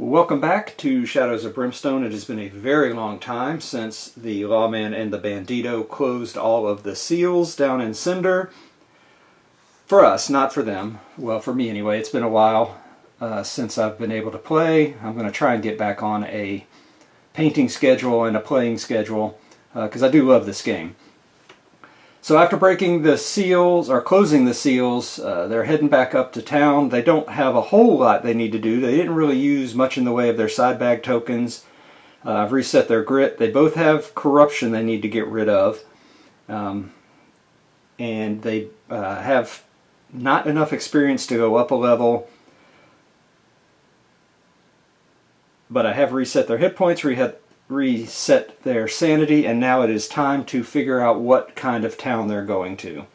Welcome back to Shadows of Brimstone. It has been a very long time since the lawman and the bandido closed all of the seals down in Cynder. For us, not for them. Well, for me anyway. It's been a while since I've been able to play. I'm going to try and get back on a painting schedule and a playing schedule because I do love this game. So after breaking the seals, or closing the seals, they're heading back up to town. They don't have a whole lot they need to do. They didn't really use much in the way of their side bag tokens. I've reset their grit. They both have corruption they need to get rid of. And they have not enough experience to go up a level. But I have reset their hit points, reset their sanity, and now it is time to figure out what kind of town they're going to.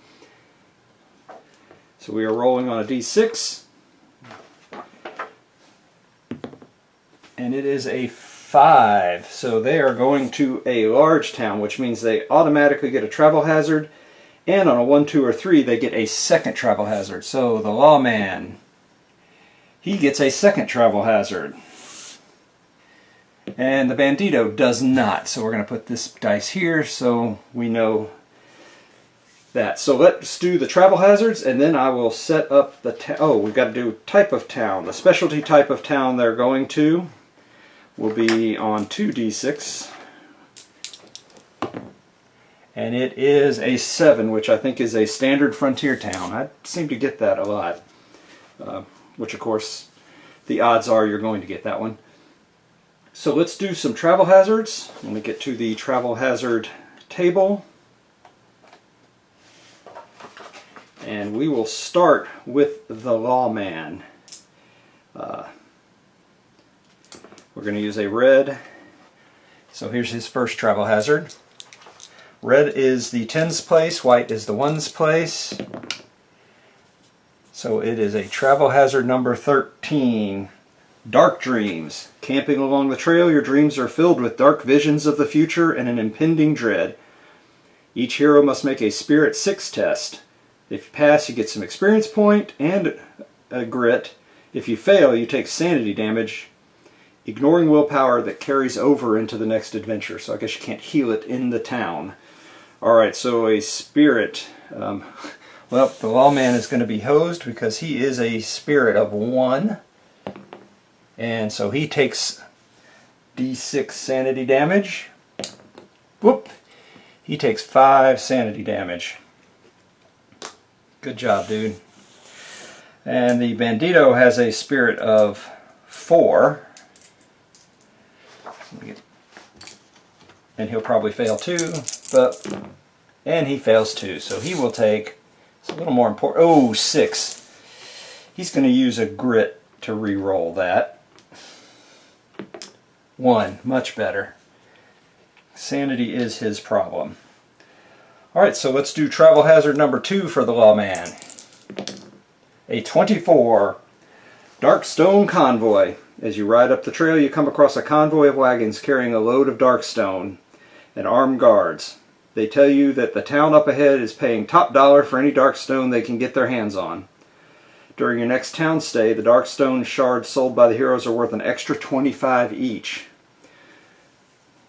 So we are rolling on a d6, and it is a 5. So they are going to a large town, which means they automatically get a travel hazard, and on a 1, 2, or 3 they get a second travel hazard. So the lawman, he gets a second travel hazard. And the bandido does not. So we're going to put this dice here so we know that. So let's do the travel hazards, and then I will set up the oh, we've got to do type of town. The specialty type of town they're going to will be on 2d6. And it is a 7, which I think is a standard frontier town. I seem to get that a lot. Which of course the odds are you're going to get that one. So let's do some travel hazards. Let me get to the travel hazard table. And we will start with the lawman. We're going to use a red. So here's his first travel hazard. Red is the 10's place, white is the 1's place. So it is a travel hazard number 13. Dark dreams. Camping along the trail, your dreams are filled with dark visions of the future and an impending dread. Each hero must make a Spirit 6 test. If you pass, you get some experience point and a grit. If you fail, you take sanity damage, ignoring willpower that carries over into the next adventure. So I guess you can't heal it in the town. Alright, so a Spirit. Well, the lawman is going to be hosed because he is a Spirit of 1. And so he takes d6 sanity damage. Whoop! He takes 5 sanity damage. Good job, dude. And the bandido has a Spirit of 4. And he'll probably fail too, and he fails too. So he will take, it's a little more important, oh, 6. He's going to use a grit to re-roll that. 1, much better. Sanity is his problem. Alright, so let's do travel hazard number 2 for the lawman. A 24. Dark stone convoy. As you ride up the trail, you come across a convoy of wagons carrying a load of dark stone and armed guards. They tell you that the town up ahead is paying top dollar for any dark stone they can get their hands on. During your next town stay, the dark stone shards sold by the heroes are worth an extra 25 each.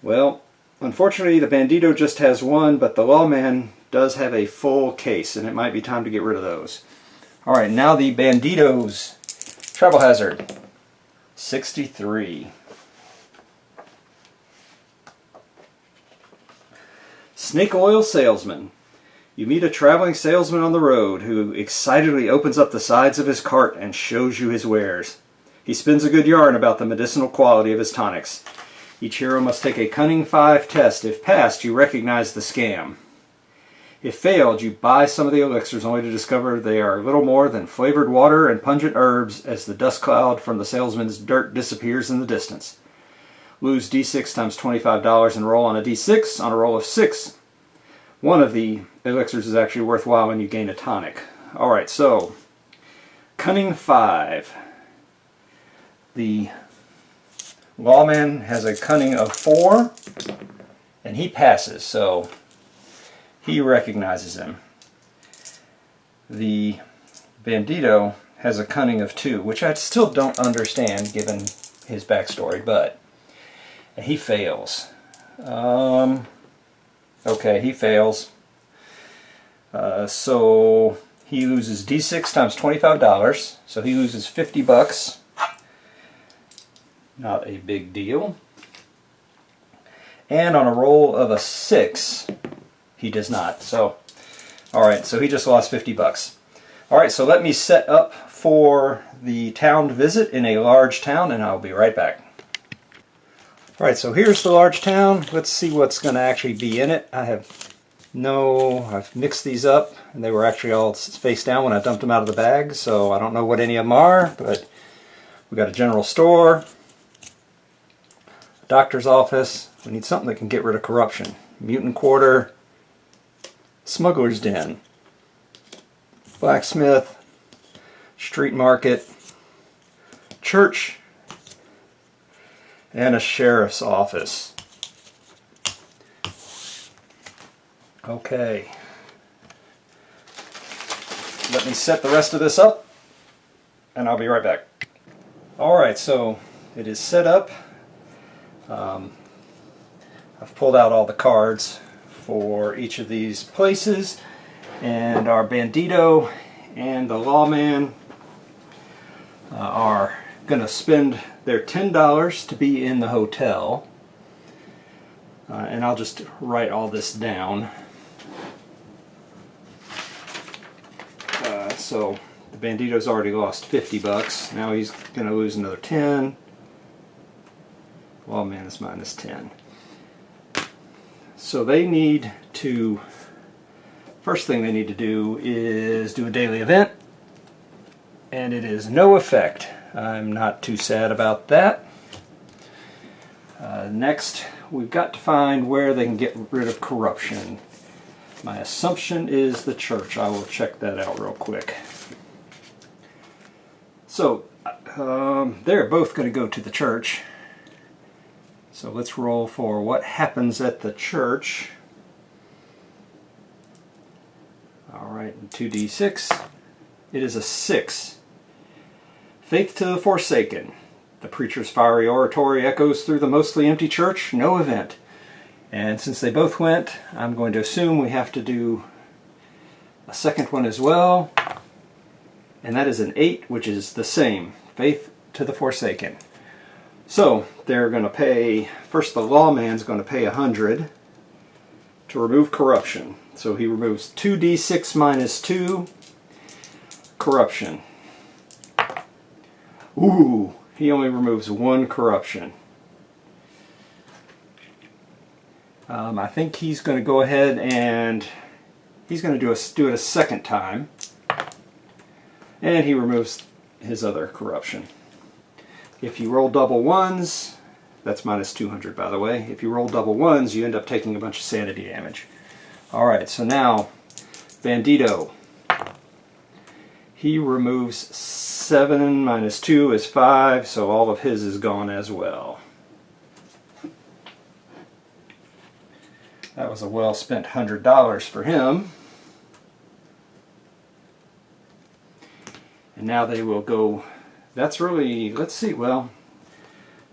Well, unfortunately the bandido just has 1, but the lawman does have a full case, and it might be time to get rid of those. Alright, now the bandido's travel hazard. 63. Snake oil salesman. You meet a traveling salesman on the road who excitedly opens up the sides of his cart and shows you his wares. He spins a good yarn about the medicinal quality of his tonics. Each hero must take a Cunning 5 test. If passed, you recognize the scam. If failed, you buy some of the elixirs only to discover they are little more than flavored water and pungent herbs as the dust cloud from the salesman's dirt disappears in the distance. Lose d6 times $25 and roll on a d6. On a roll of 6, one of the elixirs is actually worthwhile when you gain a tonic. Alright, so Cunning 5. The lawman has a Cunning of 4, and he passes, so he recognizes him. The bandido has a Cunning of 2, which I still don't understand given his backstory, but he fails. Okay, he fails. So he loses D6 times $25, so he loses 50 bucks. Not a big deal. And on a roll of a 6, he does not. So, alright, so he just lost 50 bucks. Alright, so let me set up for the town visit in a large town, and I'll be right back. Alright, so here's the large town. Let's see what's going to actually be in it. I've mixed these up, and they were actually all face down when I dumped them out of the bag, so I don't know what any of them are, but we got a general store, a doctor's office. We need something that can get rid of corruption. Mutant quarter, smuggler's den, blacksmith, street market, church, and a sheriff's office. Okay. Let me set the rest of this up, and I'll be right back. Alright, so it is set up. I've pulled out all the cards for each of these places, and our bandido and the lawman are going to spend their $10 to be in the hotel. And I'll just write all this down. So the bandido's already lost 50 bucks. Now he's going to lose another 10. Lawman is minus 10. So they need to, first thing they need to do is do a daily event, and it is no effect. I'm not too sad about that. Next, we've got to find where they can get rid of corruption. My assumption is the church. I will check that out real quick. So, they're both going to go to the church. So let's roll for what happens at the church. Alright, 2d6. It is a 6. Faith to the Forsaken. The preacher's fiery oratory echoes through the mostly empty church. No event. And since they both went, I'm going to assume we have to do a second one as well. And that is an 8, which is the same. Faith to the Forsaken. So, they're going to pay, first the lawman's going to pay 100 to remove corruption. So he removes 2d6 minus 2, corruption. Ooh, he only removes 1 corruption. I think he's going to go ahead and he's going to do it a second time. And he removes his other corruption. If you roll double ones, that's minus 200 by the way. If you roll double ones, you end up taking a bunch of sanity damage. Alright, so now, Bandido. He removes 7 minus 2 is 5, so all of his is gone as well. That was a well spent $100 for him. And now they will go, that's really, let's see, well,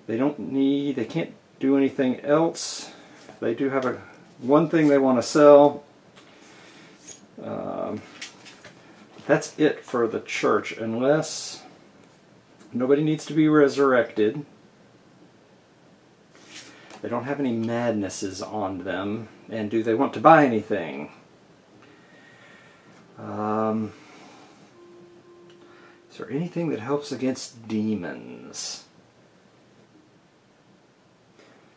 they can't do anything else. They do have one thing they want to sell. That's it for the church, unless nobody needs to be resurrected. They don't have any madnesses on them. And do they want to buy anything? Is there anything that helps against demons?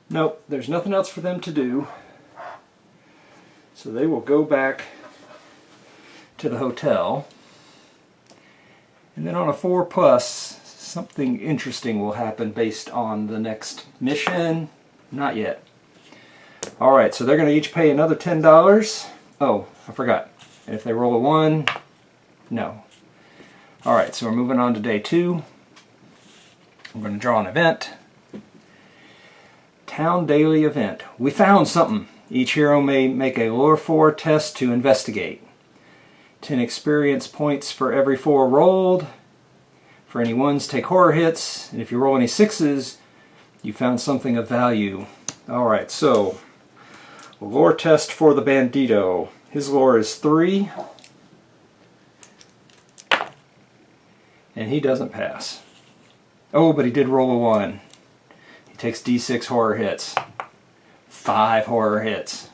Nope, there's nothing else for them to do. So they will go back to the hotel. And then on a 4+, something interesting will happen based on the next mission. Not yet. Alright, so they're going to each pay another $10. Oh, I forgot. And if they roll a 1, no. Alright, so we're moving on to day 2. I'm going to draw an event. Town Daily Event. We found something. Each hero may make a lore 4 test to investigate. 10 experience points for every 4 rolled. For any ones, take horror hits, and if you roll any sixes, you found something of value. Alright, so lore test for the bandido. His lore is 3, and he doesn't pass. Oh, but he did roll a 1. He takes d6 horror hits. 5 horror hits.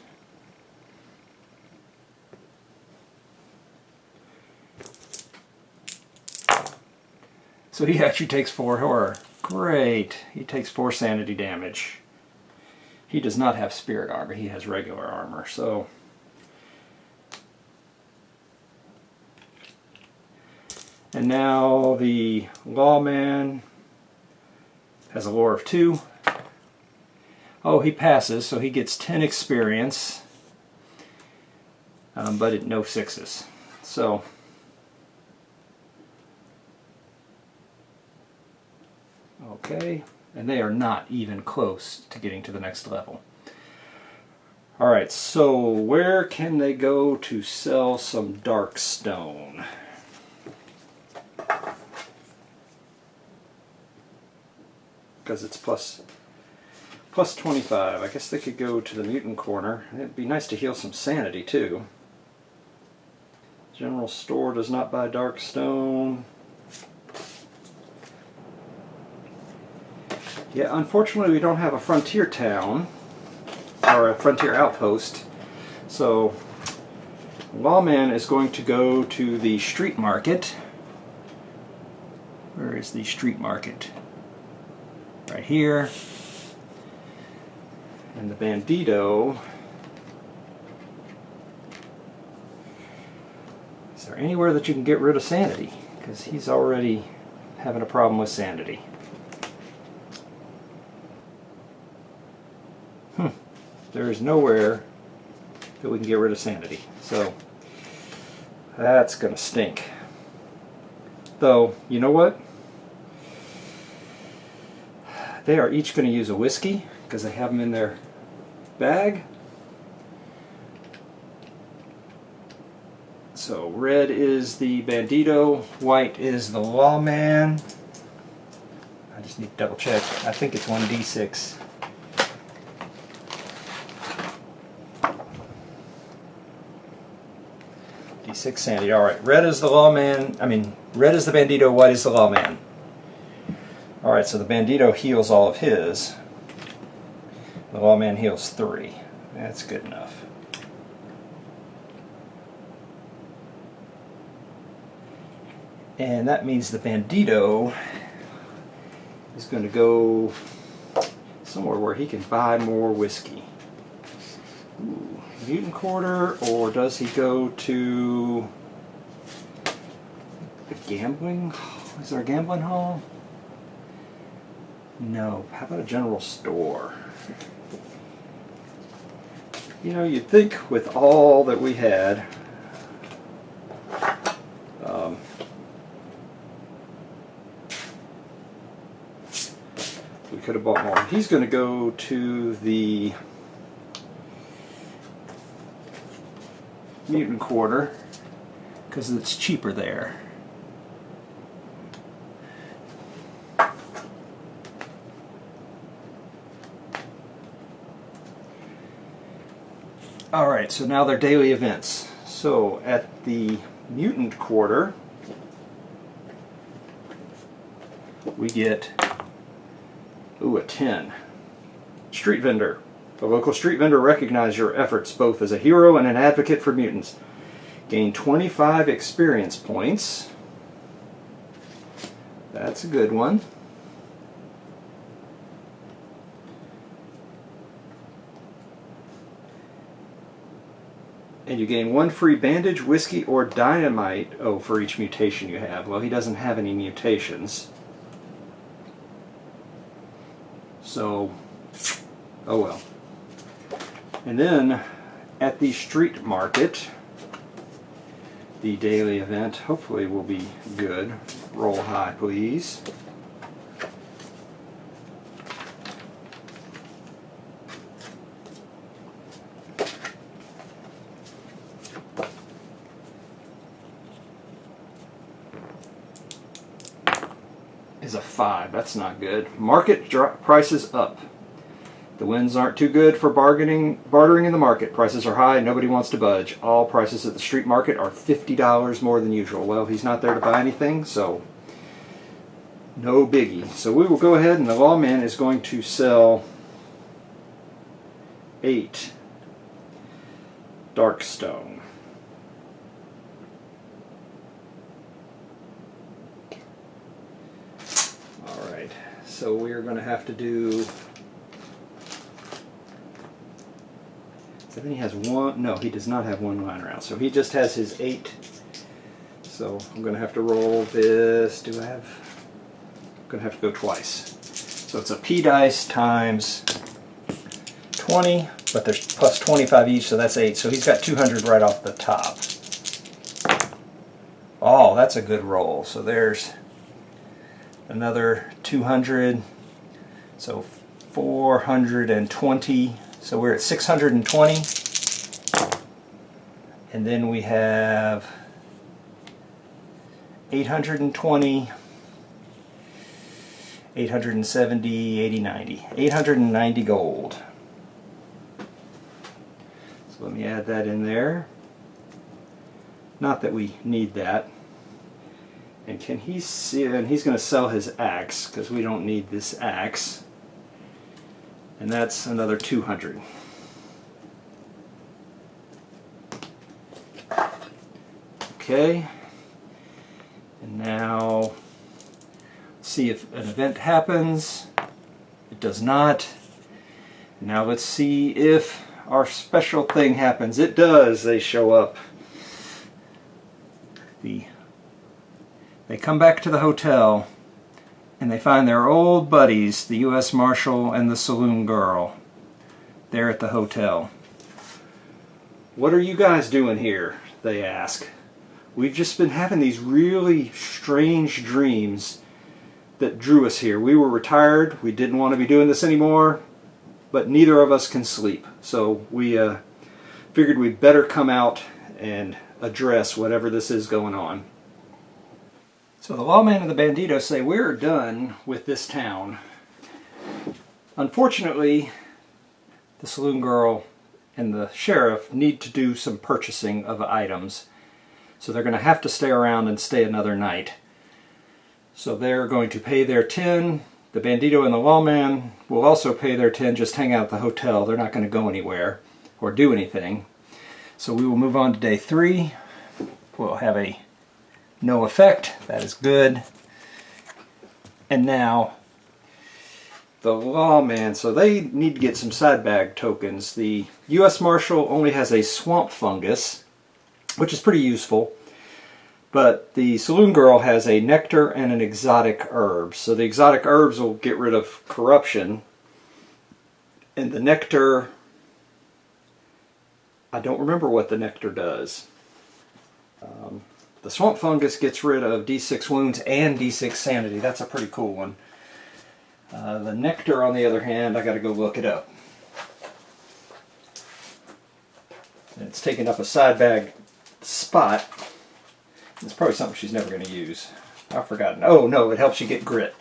So he actually takes 4 horror. Great. He takes 4 sanity damage. He does not have spirit armor. He has regular armor. So and now the lawman has a lore of 2. Oh, he passes, so he gets 10 experience, but no 6s. So okay, and they are not even close to getting to the next level. Alright, so where can they go to sell some dark stone? Because it's plus 25. I guess they could go to the mutant corner. It'd be nice to heal some sanity too. General store does not buy dark stone. Yeah, unfortunately we don't have a frontier town or a frontier outpost, so lawman is going to go to the street market. Where is the street market? Right here. And the bandido, is there anywhere that you can get rid of sanity? Because he's already having a problem with sanity. There is nowhere that we can get rid of sanity. So that's gonna stink. Though, you know what? They are each going to use a whiskey because they have them in their bag. So red is the bandido, white is the lawman. I just need to double check. I think it's 1d6. D6 sanity. Alright, red is the lawman. Red is the bandido, white is the lawman. Alright, so the bandido heals all of his. The lawman heals 3. That's good enough. And that means the bandido is going to go somewhere where he can buy more whiskey. Ooh, mutant quarter, or does he go to the gambling? Is there a gambling hall? No. How about a general store? You know, you'd think with all that we had, we could have bought more. He's going to go to the mutant quarter because it's cheaper there. Alright, so now they're daily events. So at the mutant quarter, we get, a 10. Street vendor. The local street vendor recognizes your efforts both as a hero and an advocate for mutants. Gain 25 experience points. That's a good one. And you gain 1 free bandage, whiskey, or dynamite, for each mutation you have. Well, he doesn't have any mutations. So, oh well. And then, at the street market, the daily event hopefully will be good. Roll high, please. is a 5. That's not good. Market prices up. The winds aren't too good for bartering in the market. Prices are high. Nobody wants to budge. All prices at the street market are $50 more than usual. Well, he's not there to buy anything, so no biggie. So we will go ahead, and the lawman is going to sell 8 dark stone. Alright, so we are going to have to do... I think he has one... No, he does not have one lying around. So he just has his 8. So I'm going to have to roll this. Do I have... I'm going to have to go twice. So it's a P dice times 20, but there's plus 25 each, so that's 8. So he's got 200 right off the top. Oh, that's a good roll. So there's another 200. So 420. So we're at 620. And then we have 820. 870, 80, 90. 890 gold. So let me add that in there. Not that we need that. And can he see, and he's going to sell his axe because we don't need this axe. And that's another 200. Okay. And now see if an event happens. It does not. Now let's see if our special thing happens. It does. They show up. They come back to the hotel and they find their old buddies, the U.S. Marshal and the saloon girl. They're at the hotel. "What are you guys doing here?" they ask. "We've just been having these really strange dreams that drew us here. We were retired. We didn't want to be doing this anymore, but neither of us can sleep. So we figured we'd better come out and address whatever this is going on." So the lawman and the bandido say, "We're done with this town. Unfortunately, the saloon girl and the sheriff need to do some purchasing of items, so they're going to have to stay around and stay another night. So they're going to pay their 10. The bandido and the lawman will also pay their 10, just hang out at the hotel. They're not going to go anywhere or do anything. So we will move on to day 3. We'll have a no effect. That is good. And now the lawman, so they need to get some side bag tokens. The U.S. Marshal only has a swamp fungus, which is pretty useful. But the saloon girl has a nectar and an exotic herb. So the exotic herbs will get rid of corruption. And the nectar, I don't remember what the nectar does. The swamp fungus gets rid of D6 wounds and D6 sanity. That's a pretty cool one. The nectar, on the other hand, I got to go look it up. And it's taking up a side bag spot. It's probably something she's never going to use. I've forgotten. Oh no, it helps you get grit.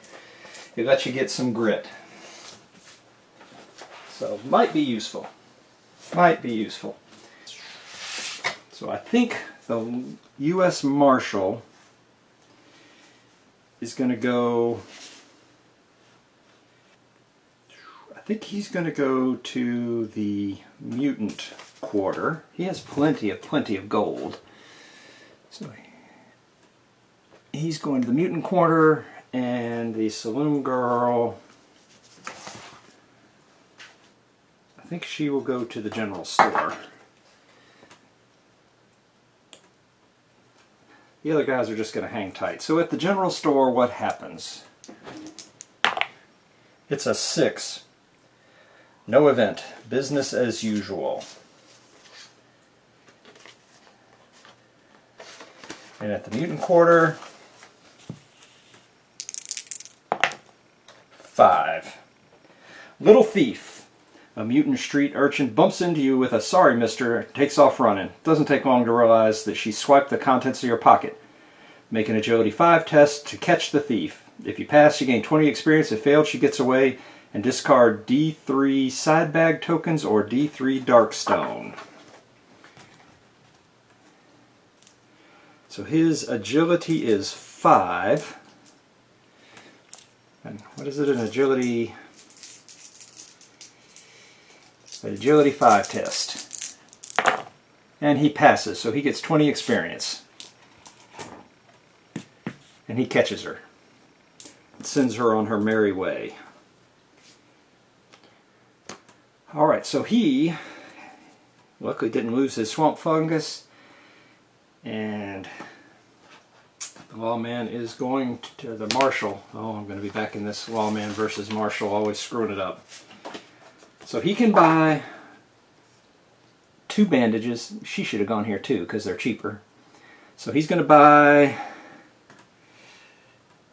It lets you get some grit. So might be useful. Might be useful. So I think the U.S. Marshal is going to go... I think he's going to go to the mutant quarter. He has plenty of gold. So he's going to the mutant quarter, and the saloon girl, I think she will go to the general store. The other guys are just going to hang tight. So at the general store, what happens? It's a 6. No event. Business as usual. And at the mutant quarter, 5. Little thief. A mutant street urchin bumps into you with a "Sorry, mister," and takes off running. Doesn't take long to realize that she swiped the contents of your pocket. Make an agility 5 test to catch the thief. If you pass, you gain 20 experience. If failed, she gets away and discard D3 side bag tokens or D3 Darkstone. So his agility is 5. And what is it, an agility? An agility 5 test. And he passes, so he gets 20 experience. And he catches her. And sends her on her merry way. Alright, so he luckily didn't lose his swamp fungus. And the lawman is going to the marshal. Oh, I'm going to be back in this lawman versus marshal, always screwing it up. So he can buy 2 bandages. She should have gone here too because they're cheaper. So he's going to buy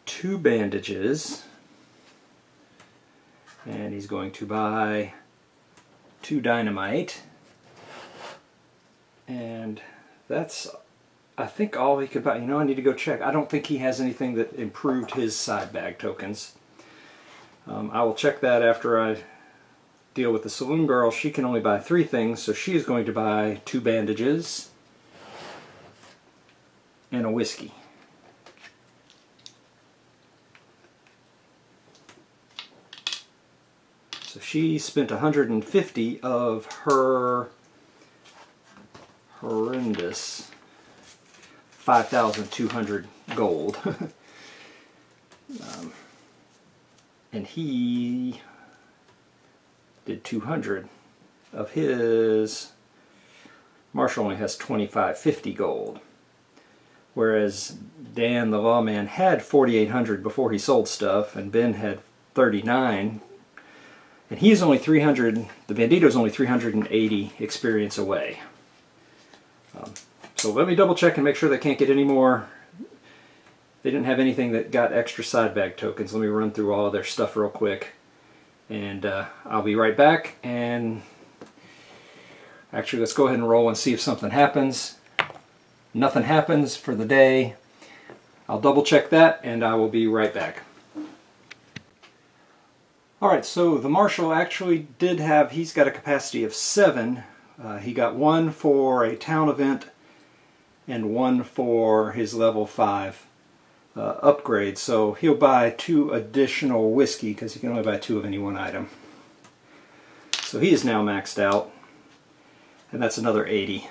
2 bandages. And he's going to buy 2 dynamite. And that's, I think, all he could buy. You know, I need to go check. I don't think he has anything that improved his side bag tokens. I will check that after I deal with the saloon girl. She can only buy 3 things, so she is going to buy 2 bandages and a whiskey. So she spent 150 of her horrendous 5,200 gold. And he did 200 of his. Marshall only has 2550 gold. Whereas Dan the lawman had 4,800 before he sold stuff, and Ben had 39. And he's only 300, the Bandito's only 380 experience away. So let me double check and make sure they can't get any more. They didn't have anything that got extra side bag tokens. Let me run through all of their stuff real quick. And I'll be right back. And actually, let's go ahead and roll and see if something happens. Nothing happens for the day. I'll double check that and I will be right back. Alright, so the marshal actually did have, he's got a capacity of 7. He got 1 for a town event and 1 for his level 5 upgrade. So he'll buy 2 additional whiskey because he can only buy 2 of any one item. So he is now maxed out. And that's another 80.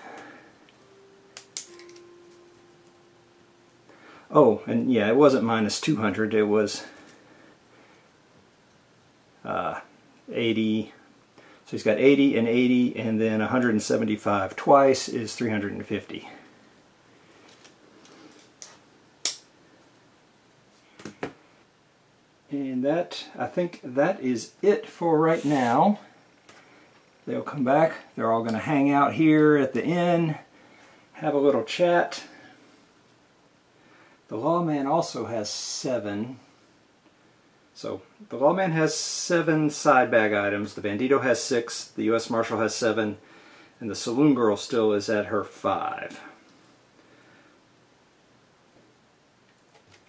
Oh, and yeah, it wasn't minus 200, it was 80. So he's got 80 and 80, and then 175 twice is 350. And that, I think that is it for right now. They'll come back. They're all going to hang out here at the inn, have a little chat. The lawman also has 7. So the lawman has 7 side bag items. The bandito has 6. The U.S. Marshal has 7. And the saloon girl still is at her 5.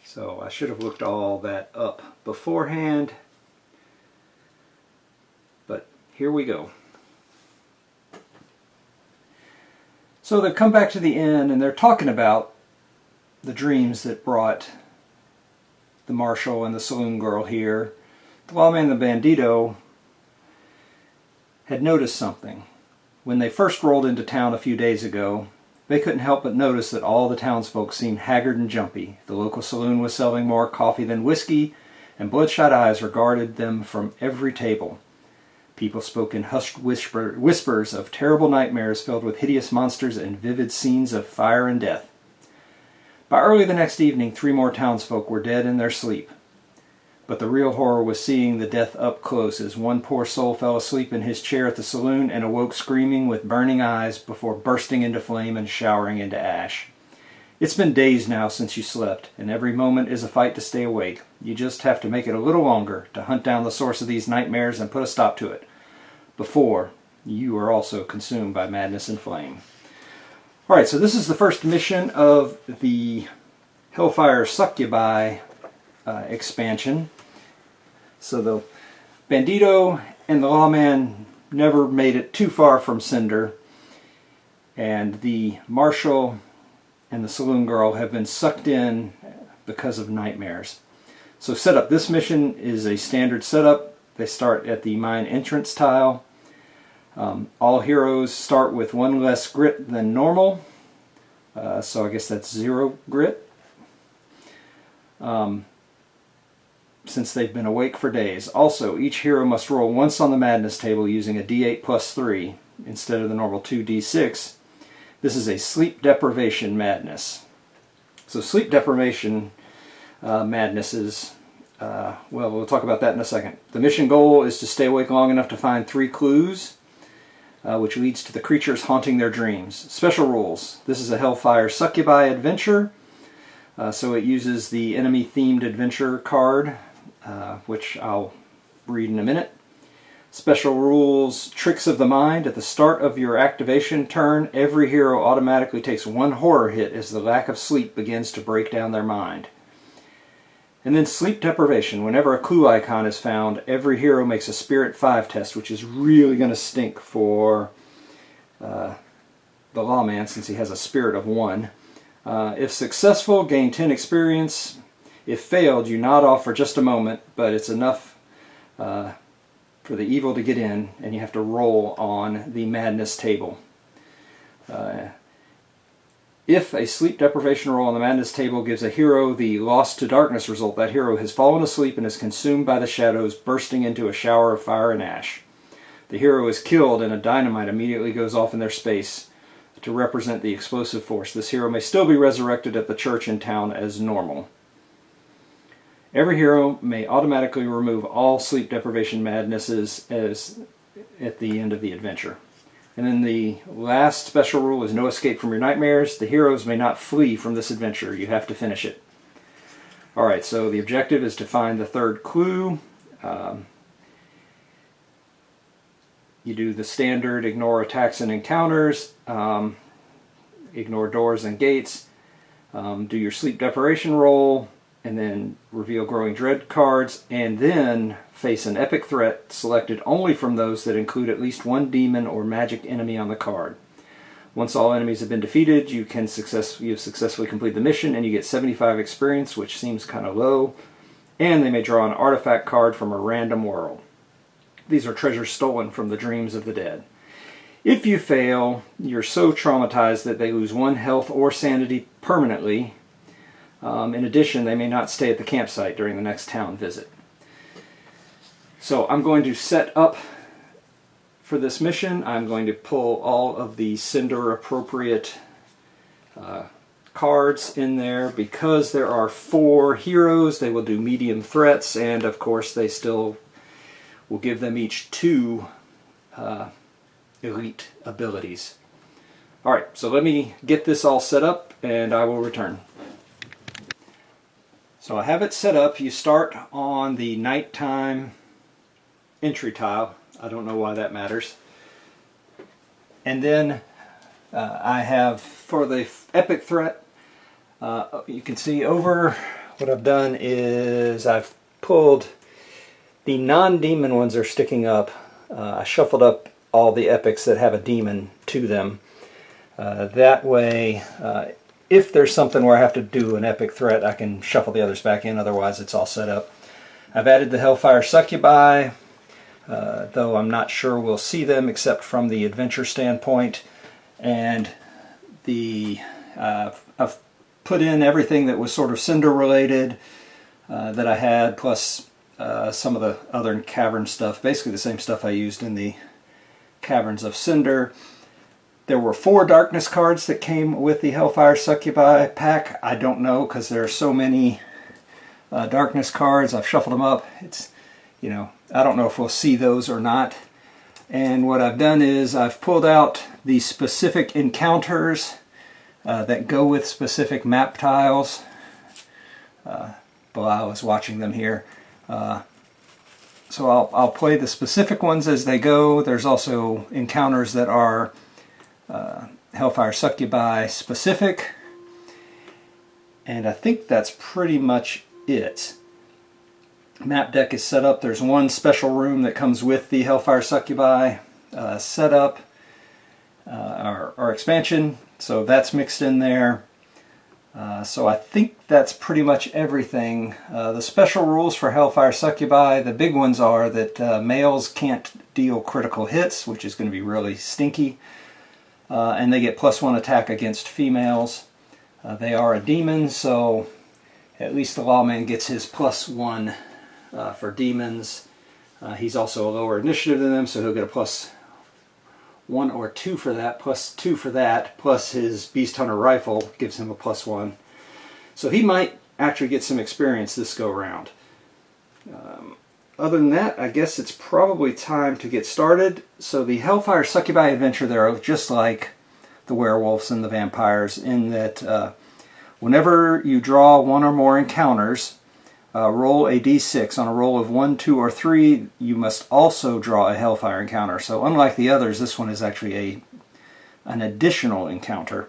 So I should have looked all that up beforehand. But here we go. So they've come back to the inn and they're talking about the dreams that brought the marshal and the saloon girl here. The lawman and the bandito had noticed something. When they first rolled into town a few days ago, they couldn't help but notice that all the townsfolk seemed haggard and jumpy. The local saloon was selling more coffee than whiskey, and bloodshot eyes regarded them from every table. People spoke in hushed whispers of terrible nightmares filled with hideous monsters and vivid scenes of fire and death. By early the next evening, 3 more townsfolk were dead in their sleep. But the real horror was seeing the death up close as one poor soul fell asleep in his chair at the saloon and awoke screaming with burning eyes before bursting into flame and showering into ash. It's been days now since you slept, and every moment is a fight to stay awake. You just have to make it a little longer to hunt down the source of these nightmares and put a stop to it, before you are also consumed by madness and flame. Alright, so this is the first mission of the Hellfire Succubi expansion. So the bandido and the lawman never made it too far from Cynder, and the marshal and the saloon girl have been sucked in because of nightmares. So setup. This mission is a standard setup. They start at the mine entrance tile. All heroes start with 1 less grit than normal. So I guess that's 0 grit. Since they've been awake for days. Also, each hero must roll once on the madness table using a d8 plus 3 instead of the normal 2d6. This is a sleep deprivation madness. So sleep deprivation madness is, well, we'll talk about that in a second. The mission goal is to stay awake long enough to find 3 clues, which leads to the creatures haunting their dreams. Special rules. This is a Hellfire Succubi adventure, so it uses the enemy-themed adventure card, which I'll read in a minute. Special rules. Tricks of the mind. At the start of your activation turn, every hero automatically takes 1 horror hit as the lack of sleep begins to break down their mind. And then sleep deprivation. Whenever a clue icon is found, every hero makes a Spirit 5 test, which is really going to stink for the lawman since he has a spirit of 1. If successful, gain 10 experience. If failed, you nod off for just a moment, but it's enough for the evil to get in, and you have to roll on the madness table. If a sleep deprivation roll on the madness table gives a hero the lost to darkness result, that hero has fallen asleep and is consumed by the shadows, bursting into a shower of fire and ash. The hero is killed and a dynamite immediately goes off in their space to represent the explosive force. This hero may still be resurrected at the church in town as normal. Every hero may automatically remove all sleep deprivation madnesses at the end of the adventure. And then the last special rule is no escape from your nightmares. The heroes may not flee from this adventure. You have to finish it. Alright, so the objective is to find the 3rd clue. You do the standard ignore attacks and encounters, ignore doors and gates, do your sleep deprivation roll, and then reveal growing dread cards, and then face an epic threat selected only from those that include at least 1 demon or magic enemy on the card. Once all enemies have been defeated, you have successfully completed the mission, and you get 75 experience, which seems kind of low, and they may draw an artifact card from a random world. These are treasures stolen from the dreams of the dead. If you fail, you're so traumatized that they lose 1 health or sanity permanently. In addition, they may not stay at the campsite during the next town visit. So I'm going to set up for this mission. I'm going to pull all of the Cynder appropriate cards in there. Because there are 4 heroes, they will do medium threats, and of course they still will give them each 2 elite abilities. Alright, so let me get this all set up and I will return. So I have it set up. You start on the nighttime entry tile. I don't know why that matters. And then I have, for the epic threat, you can see over what I've done is I've pulled the non-demon ones are sticking up. I shuffled up all the epics that have a demon to them. That way, if there's something where I have to do an epic threat, I can shuffle the others back in, otherwise it's all set up. I've added the Hellfire Succubi, though I'm not sure we'll see them except from the adventure standpoint. And I've put in everything that was sort of Cynder related that I had, plus some of the other cavern stuff, basically the same stuff I used in the Caverns of Cynder. There were 4 darkness cards that came with the Hellfire Succubi pack. I don't know, because there are so many darkness cards. I've shuffled them up. It's, you know, I don't know if we'll see those or not. And what I've done is I've pulled out the specific encounters that go with specific map tiles. Bilal is watching them here. So I'll play the specific ones as they go. There's also encounters that are Hellfire Succubi specific, and I think that's pretty much it. map deck is set up. There's one special room that comes with the Hellfire Succubi setup, our expansion, so that's mixed in there. So I think that's pretty much everything. The special rules for Hellfire Succubi, the big ones are that males can't deal critical hits, which is going to be really stinky, and they get +1 attack against females. They are a demon, so at least the lawman gets his +1 for demons. He's also a lower initiative than them, so he'll get a +1 or 2 for that, +2 for that, plus his Beast Hunter rifle gives him a +1. So he might actually get some experience this go round. Other than that, I guess it's probably time to get started. So the Hellfire Succubi adventure, they're just like the werewolves and the vampires in that whenever you draw one or more encounters, roll a d6. On a roll of 1, 2, or 3, you must also draw a Hellfire encounter. So unlike the others, this one is actually an additional encounter.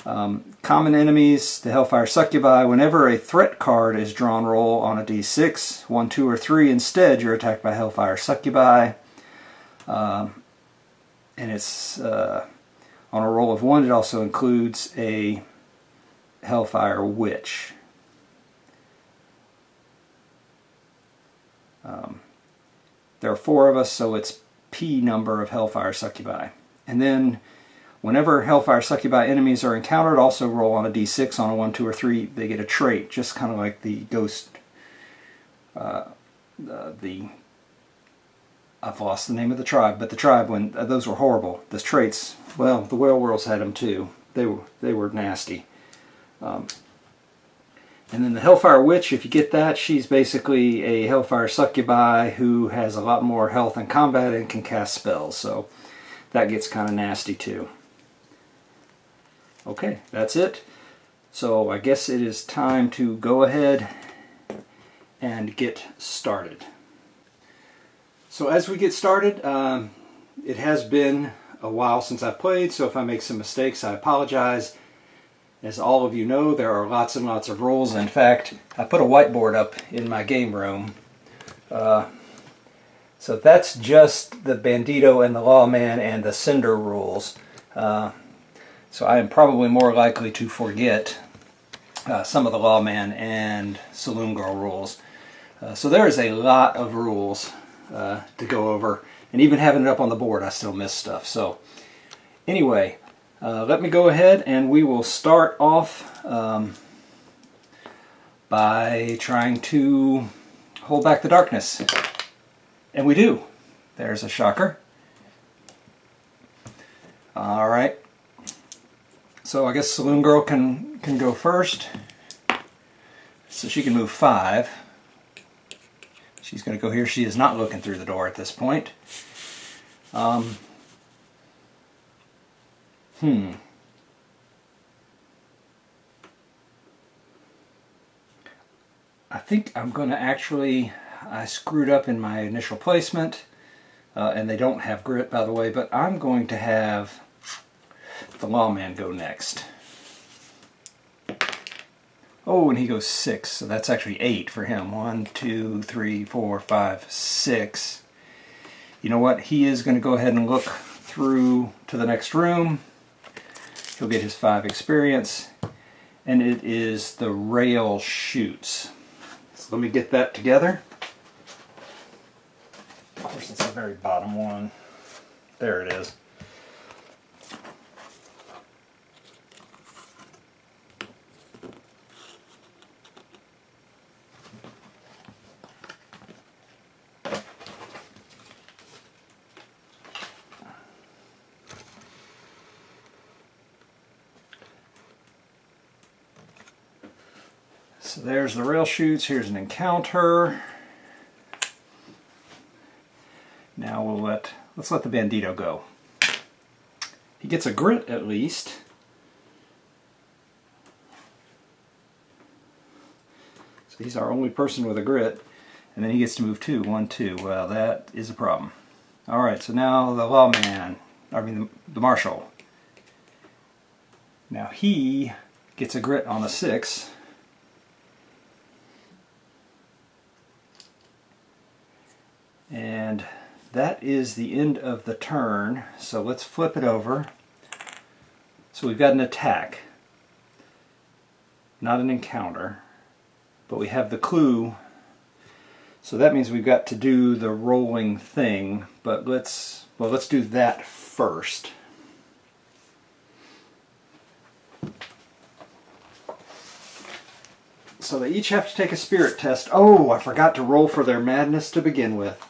Common enemies, the Hellfire Succubi. Whenever a threat card is drawn, roll on a d6, 1, 2, or 3. Instead, you're attacked by Hellfire Succubi. And it's on a roll of 1, it also includes a Hellfire Witch. There are 4 of us, so it's P number of Hellfire Succubi. And then whenever Hellfire Succubi enemies are encountered, also roll on a d6. On a 1, 2, or 3, they get a trait, just kind of like the ghost, I've lost the name of the tribe, but the tribe, when those were horrible. The traits, well, the werewolves had them too. They were nasty. And then the Hellfire Witch, if you get that, she's basically a Hellfire Succubi who has a lot more health in combat and can cast spells, so that gets kind of nasty too. Okay, that's it. So I guess it is time to go ahead and get started. So as we get started, it has been a while since I've played, so if I make some mistakes, I apologize. As all of you know, there are lots and lots of rules. In fact, I put a whiteboard up in my game room. So that's just the bandido and the lawman and the Cynder rules. So I am probably more likely to forget some of the lawman and saloon girl rules. So there is a lot of rules to go over. And even having it up on the board, I still miss stuff. So anyway, let me go ahead and we will start off by trying to hold back the darkness. And we do. There's a shocker. Alright. So I guess Saloon Girl can go first. So she can move 5. She's going to go here. She is not looking through the door at this point. I think I'm going to actually, I screwed up in my initial placement, and they don't have grit, by the way, but I'm going to have the lawman go next. Oh, and he goes 6, so that's actually 8 for him. 1, 2, 3, 4, 5, 6. You know what? He is going to go ahead and look through to the next room. He'll get his 5 experience, and it is the rail shoots. So let me get that together. Of course, it's the very bottom one. There it is. So there's the rail shoots. Here's an encounter. Now let's let the bandido go. He gets a grit at least. So he's our only person with a grit. And then he gets to move 2. 1, 2. Well, that is a problem. Alright, so now the lawman, the marshal. Now he gets a grit on the 6. And that is the end of the turn. So let's flip it over. So we've got an attack, not an encounter, but we have the clue. So that means we've got to do the rolling thing, but let's do that first. So they each have to take a spirit test. Oh, I forgot to roll for their madness to begin with.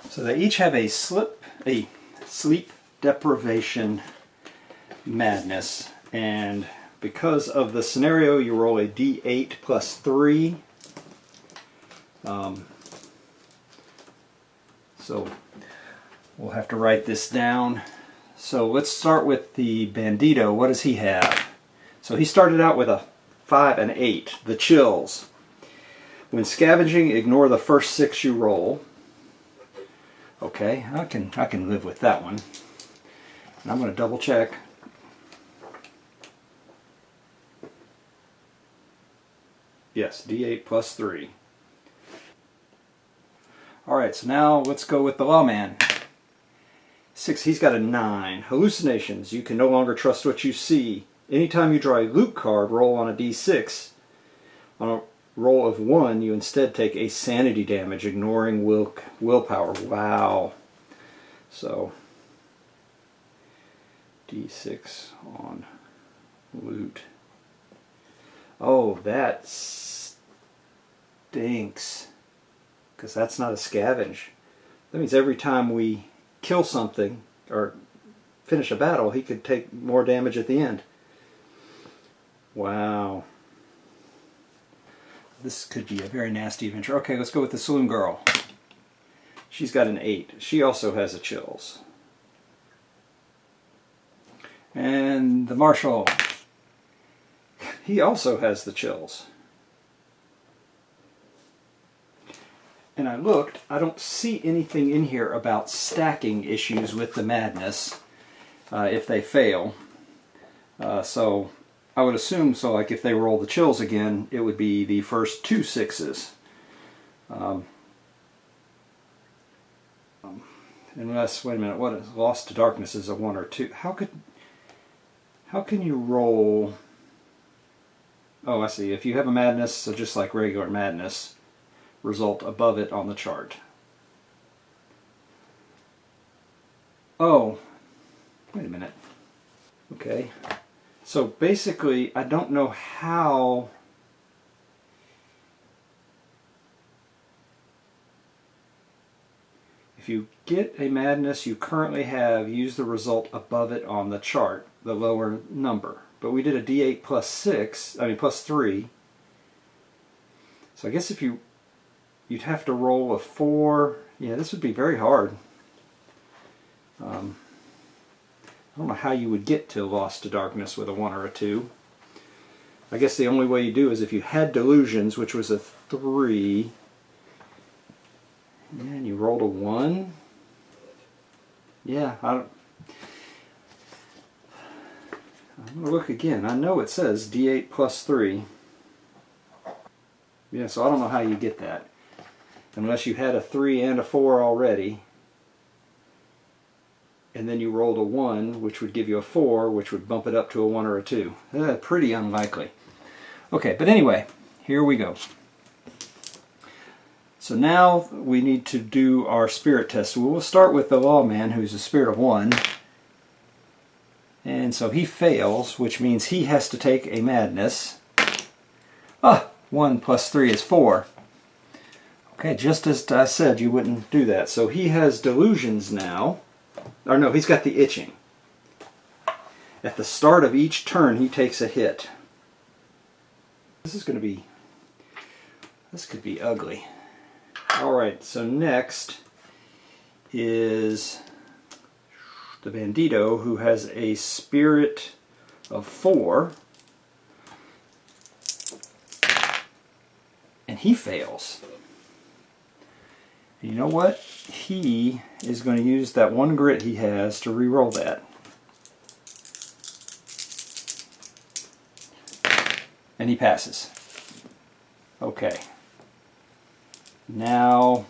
So they each have a sleep deprivation madness, and because of the scenario, you roll a d8 plus 3. So we'll have to write this down. So let's start with the bandido. What does he have? So he started out with a 5 and 8, the chills. When scavenging, ignore the first 6 you roll. Okay, I can live with that one. And I'm going to double check. Yes, d8 plus 3. Alright, so now let's go with the lawman. 6, he's got a 9. Hallucinations, you can no longer trust what you see. Anytime you draw a loot card, roll on a d6. On a roll of 1, you instead take a sanity damage, ignoring willpower. Wow. So, d6 on loot. Oh, that stinks. Because that's not a scavenge. That means every time we kill something or finish a battle, he could take more damage at the end. Wow. This could be a very nasty adventure. Okay, let's go with the saloon girl. She's got an 8. She also has a chills. And the marshal, he also has the chills. And I looked, I don't see anything in here about stacking issues with the madness if they fail. So I would assume, so like if they roll the chills again, it would be the first 2 6s. Unless, wait a minute, what is lost to darkness is a 1 or 2. How can you roll? Oh, I see. If you have a madness, so just like regular madness, result above it on the chart. Oh, wait a minute. Okay. So basically, I don't know how if you get a madness you currently have, use the result above it on the chart, the lower number. But we did a d8 plus 6, I mean plus 3. So I guess if you'd have to roll a 4. Yeah, this would be very hard. I don't know how you would get to Lost to Darkness with a 1 or a 2. I guess the only way you do is if you had Delusions, which was a 3, and you rolled a 1. Yeah, I'm going to look again. I know it says D8 plus 3. Yeah, so I don't know how you get that. Unless you had a 3 and a 4 already. And then you rolled a 1, which would give you a 4, which would bump it up to a 1 or a 2. Pretty unlikely. Okay, but anyway, here we go. So now we need to do our spirit test. So we'll start with the lawman, who's a spirit of 1. And so he fails, which means he has to take a madness. 1 plus 3 is 4. Okay, just as I said, you wouldn't do that. So he has delusions now. Or no, he's got the itching. At the start of each turn, he takes a hit. This could be ugly. Alright, so next is the bandido, who has a spirit of 4. And he fails. You know what? He is going to use that 1 grit he has to re-roll that. And he passes. Okay. Now,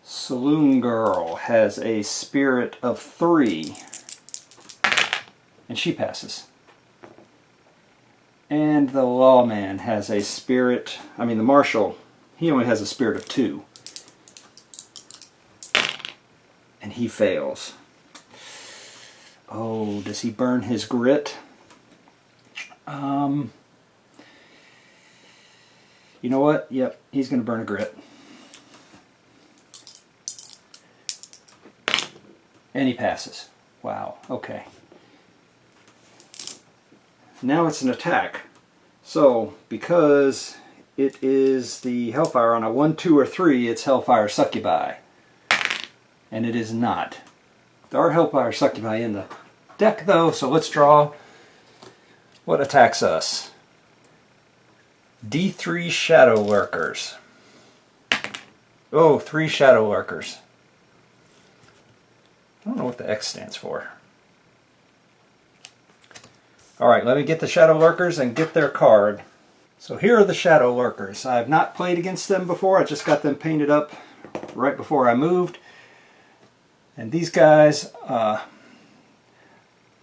Saloon Girl has a spirit of 3, and she passes. And the Lawman has a spirit, the Marshal, he only has a spirit of 2. And he fails. Oh, does he burn his grit? You know what? Yep, he's going to burn a grit. And he passes. Wow, okay. Now it's an attack. So, because it is the Hellfire on a 1, 2, or 3, it's Hellfire Succubi. And it is not. There are Hellfire Succubi in the deck though, so let's draw what attacks us. D3 Shadow Lurkers. Oh, 3 Shadow Lurkers. I don't know what the X stands for. Alright, let me get the Shadow Lurkers and get their card. So here are the Shadow Lurkers. I have not played against them before. I just got them painted up right before I moved. And these guys,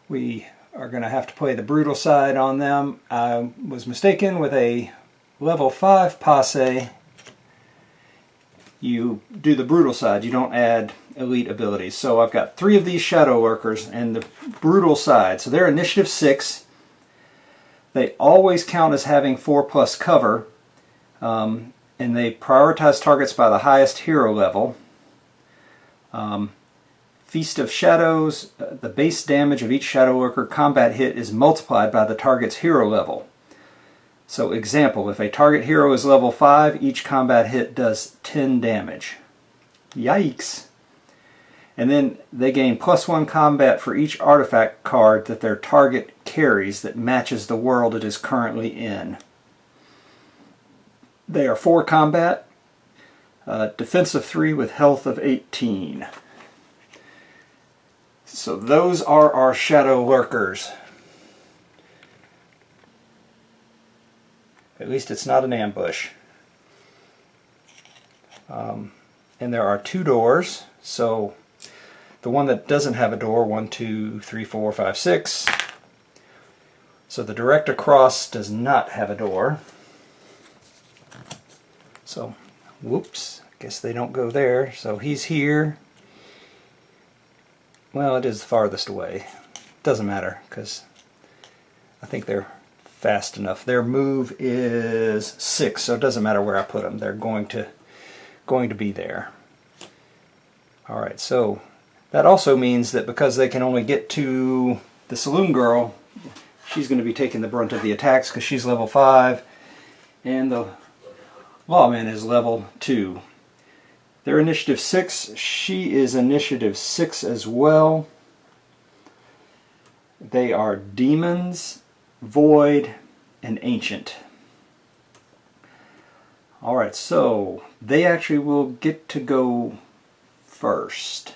we are going to have to play the brutal side on them. I was mistaken with a level 5 posse. You do the brutal side, you don't add elite abilities. So I've got 3 of these Shadow Lurkers and the brutal side. So they're initiative 6. They always count as having 4+ cover, and they prioritize targets by the highest hero level. Feast of Shadows, the base damage of each Shadow Lurker combat hit is multiplied by the target's hero level. So example, if a target hero is level 5, each combat hit does 10 damage. Yikes! And then they gain +1 combat for each artifact card that their target carries that matches the world it is currently in. They are 4 combat, defense of 3 with health of 18. So those are our Shadow Lurkers. At least it's not an ambush. And there are 2 doors, so the one that doesn't have a door, 1, 2, 3, 4, 5, 6. So the direct across does not have a door. So, whoops, I guess they don't go there. So he's here. Well, it is the farthest away. Doesn't matter, because I think they're fast enough. Their move is 6, so it doesn't matter where I put them. They're going to be there. Alright, so that also means that because they can only get to the Saloon Girl, she's going to be taking the brunt of the attacks because she's level 5, and the Lawman is level 2. They're initiative 6. She is initiative 6 as well. They are demons, void, and ancient. Alright, so they actually will get to go first.